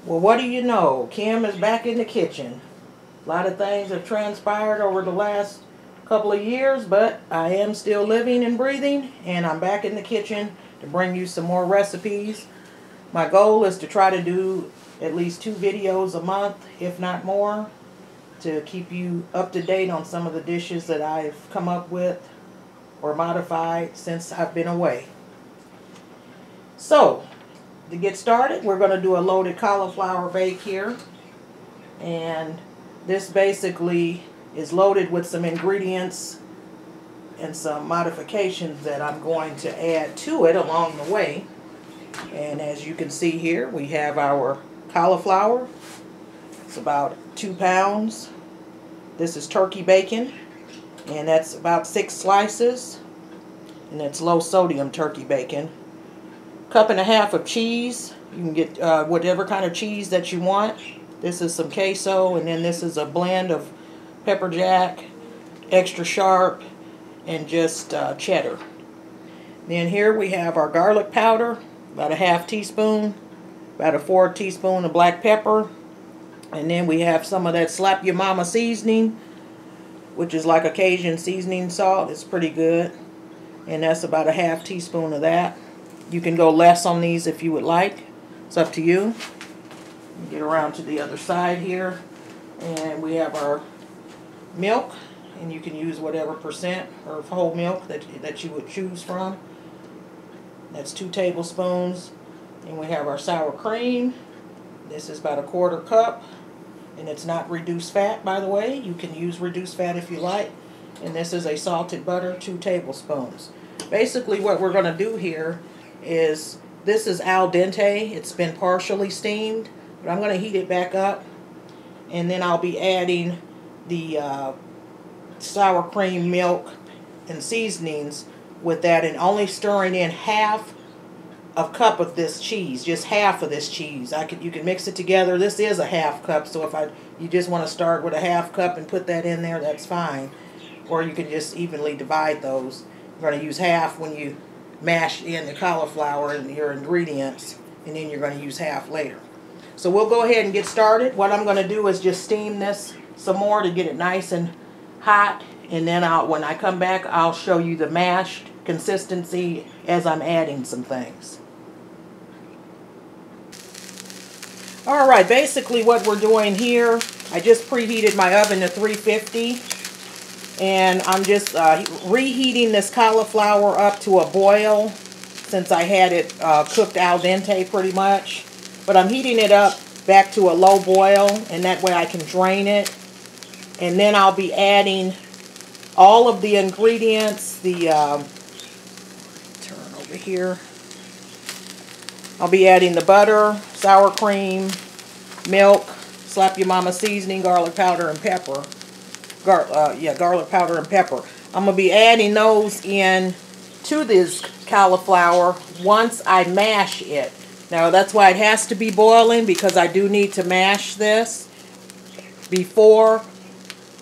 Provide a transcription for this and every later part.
Well, what do you know? Kim is back in the kitchen. A lot of things have transpired over the last couple of years, but I am still living and breathing, and I'm back in the kitchen to bring you some more recipes. My goal is to try to do at least 2 videos a month, if not more, to keep you up to date on some of the dishes that I've come up with or modified since I've been away. So, to get started, we're going to do a loaded cauliflower bake here. And this basically is loaded with some ingredients and some modifications that I'm going to add to it along the way. And as you can see here, we have our cauliflower. It's about 2 pounds. This is turkey bacon, and that's about 6 slices. And it's low sodium turkey bacon. 1.5 cups of cheese. You can get whatever kind of cheese that you want. This is some queso, and then this is a blend of pepper jack, extra sharp, and just cheddar. Then here we have our garlic powder, about a 1/2 teaspoon, about a 1/4 teaspoon of black pepper, and then we have some of that Slap Your Mama seasoning, which is like a Cajun seasoning salt. It's pretty good, and that's about a 1/2 teaspoon of that. You can go less on these if you would like. It's up to you. Get around to the other side here, and we have our milk, and you can use whatever percent or whole milk that you would choose from. That's 2 tablespoons. And we have our sour cream. This is about a 1/4 cup, and it's not reduced fat, by the way. You can use reduced fat if you like. And this is a salted butter, 2 tablespoons. Basically what we're going to do here is, this is al dente. It's been partially steamed, but I'm going to heat it back up, and then I'll be adding the sour cream, milk, and seasonings with that, and only stirring in 1/2 cup of this cheese, just half of this cheese. You can mix it together. This is a 1/2 cup, so if you just want to start with a 1/2 cup and put that in there, that's fine. Or you can just evenly divide those. You're going to use 1/2 when you mash in the cauliflower and your ingredients, and then you're going to use 1/2 later. So we'll go ahead and get started. What I'm going to do is just steam this some more to get it nice and hot, and then when I come back, I'll show you the mashed consistency as I'm adding some things. Alright, basically what we're doing here, I just preheated my oven to 350. And I'm just reheating this cauliflower up to a boil, since I had it cooked al dente pretty much. But I'm heating it up back to a low boil, and that way I can drain it. And then I'll be adding all of the ingredients. Turn over here. I'll be adding the butter, sour cream, milk, Slap Your Mama seasoning, garlic powder, and pepper. Garlic powder and pepper. I'm going to be adding those in to this cauliflower once I mash it. Now that's why it has to be boiling, because I do need to mash this before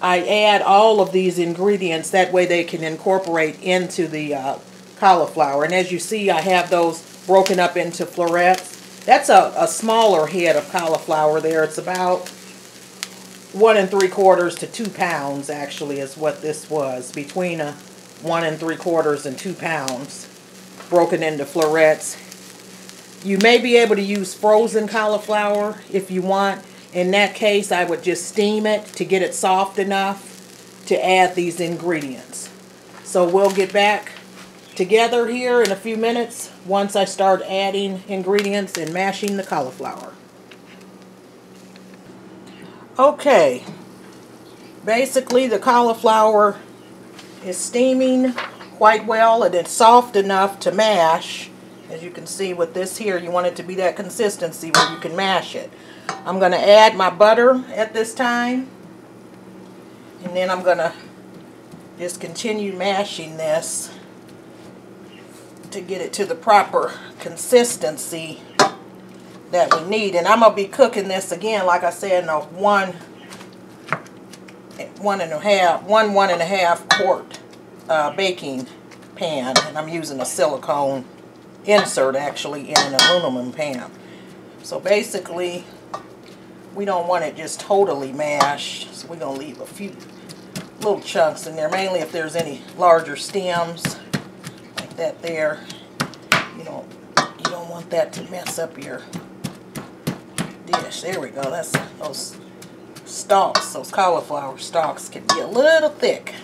I add all of these ingredients. That way they can incorporate into the cauliflower. And as you see, I have those broken up into florets. That's a smaller head of cauliflower there. It's about 1 3/4 to 2 pounds, actually, is what this was. Between 1 3/4 and 2 pounds, broken into florets. You may be able to use frozen cauliflower if you want. In that case, I would just steam it to get it soft enough to add these ingredients. So we'll get back together here in a few minutes once I start adding ingredients and mashing the cauliflower. Okay, basically the cauliflower is steaming quite well, and it's soft enough to mash. As you can see with this here, you want it to be that consistency where you can mash it. I'm going to add my butter at this time, and then I'm going to just continue mashing this to get it to the proper consistency that we need. And I'm going to be cooking this again, like I said, in a 1 1/2 quart baking pan, and I'm using a silicone insert actually in an aluminum pan. So basically we don't want it just totally mashed, so we're going to leave a few little chunks in there, mainly if there's any larger stems like that there. You don't want that to mess up your dish. There we go. That's those stalks, those cauliflower stalks can be a little thick.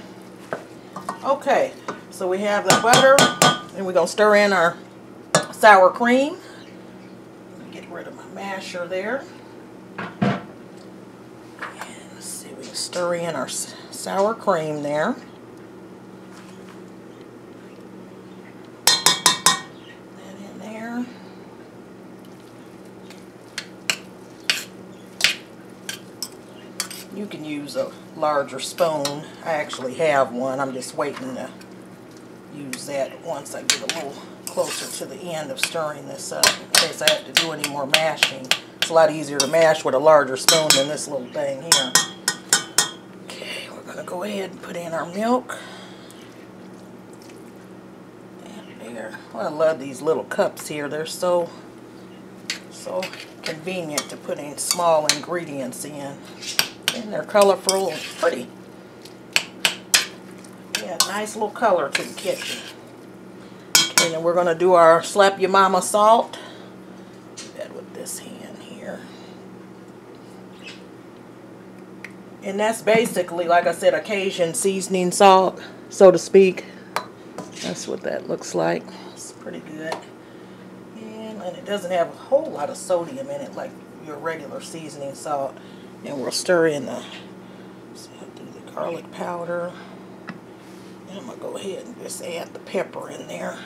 Okay, so we have the butter, and we're going to stir in our sour cream. Get rid of my masher there. And let's see, we can stir in our sour cream there. That in there. You can use a larger spoon. I actually have one. I'm just waiting to use that once I get a little closer to the end of stirring this up, in case I have to do any more mashing. It's a lot easier to mash with a larger spoon than this little thing here. Okay, we're going to go ahead and put in our milk. And there. Well, I love these little cups here. They're so convenient to put in small ingredients in. And they're colorful and pretty. Yeah, nice little color to the kitchen. Okay, and then we're going to do our Slap Your Mama salt. Do that with this hand here. And that's basically, like I said, a Cajun seasoning salt, so to speak. That's what that looks like. It's pretty good. And it doesn't have a whole lot of sodium in it like your regular seasoning salt. And we'll stir in the, so I'll do the garlic powder. And I'm going to go ahead and just add the pepper in there.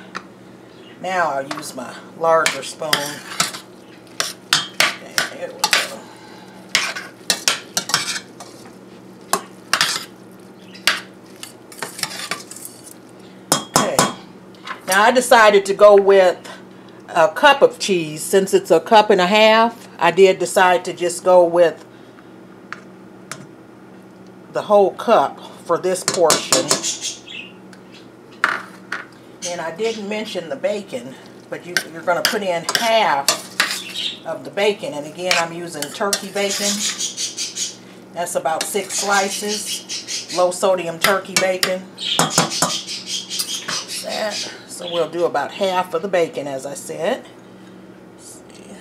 Now I'll use my larger spoon. Okay, there we go. Okay. Now I decided to go with a cup of cheese. Since it's a cup and a half, I did decide to just go with the whole cup for this portion. And I didn't mention the bacon, but you're going to put in half of the bacon. And again, I'm using turkey bacon. That's about 6 slices. Low sodium turkey bacon. That. So we'll do about half of the bacon, as I said. Let's see.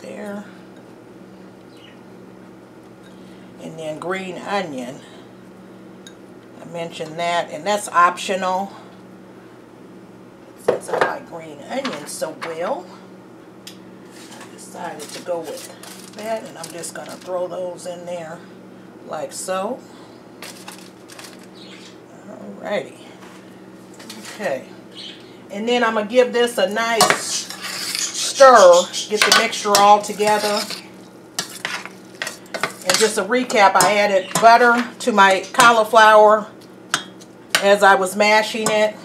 There. And then green onion. I mentioned that, and that's optional. Since I like green onions so well, I decided to go with that, and I'm just going to throw those in there like so. Alrighty. Okay. And then I'm going to give this a nice stir, get the mixture all together. And just a recap, I added butter to my cauliflower as I was mashing it.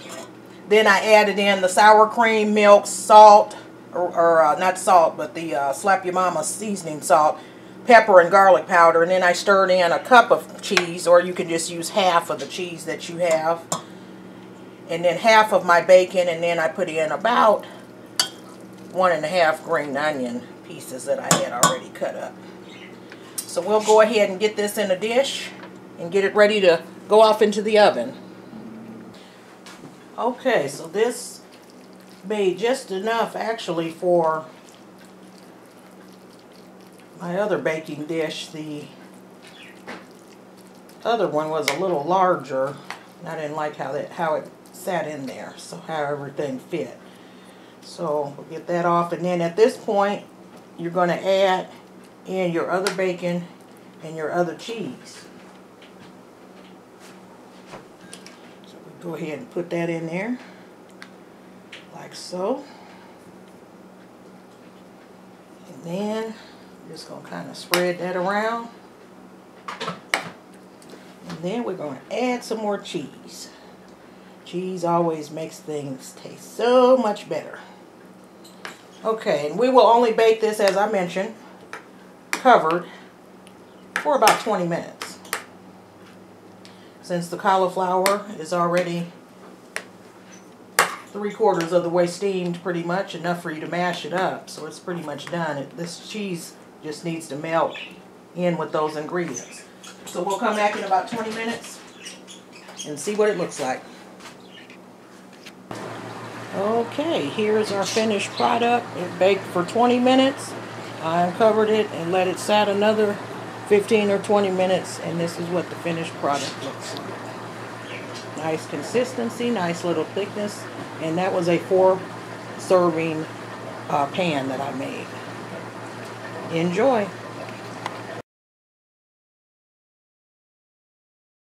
Then I added in the sour cream, milk, salt, or not salt, but the Slap Your Mama seasoning salt, pepper and garlic powder. And then I stirred in a cup of cheese, or you can just use half of the cheese that you have. And then half of my bacon, and then I put in about 1½ green onion pieces that I had already cut up. So we'll go ahead and get this in a dish and get it ready to go off into the oven. Okay, so this made just enough actually for my other baking dish. The other one was a little larger, and I didn't like how it sat in there, so how everything fit. So we'll get that off, and then at this point you're going to add in your other bacon and your other cheese. So we go ahead and put that in there like so. And then I'm just going to kind of spread that around. And then we're going to add some more cheese. Cheese always makes things taste so much better. Okay, and we will only bake this, as I mentioned, covered for about 20 minutes. Since the cauliflower is already 3/4 of the way steamed, pretty much, enough for you to mash it up, so it's pretty much done. This cheese Just needs to melt in with those ingredients. So we'll come back in about 20 minutes and see what it looks like. Okay, here's our finished product. It baked for 20 minutes. I uncovered it and let it sat another 15 or 20 minutes, and this is what the finished product looks like. Nice consistency, nice little thickness, and that was a 4-serving pan that I made. Enjoy.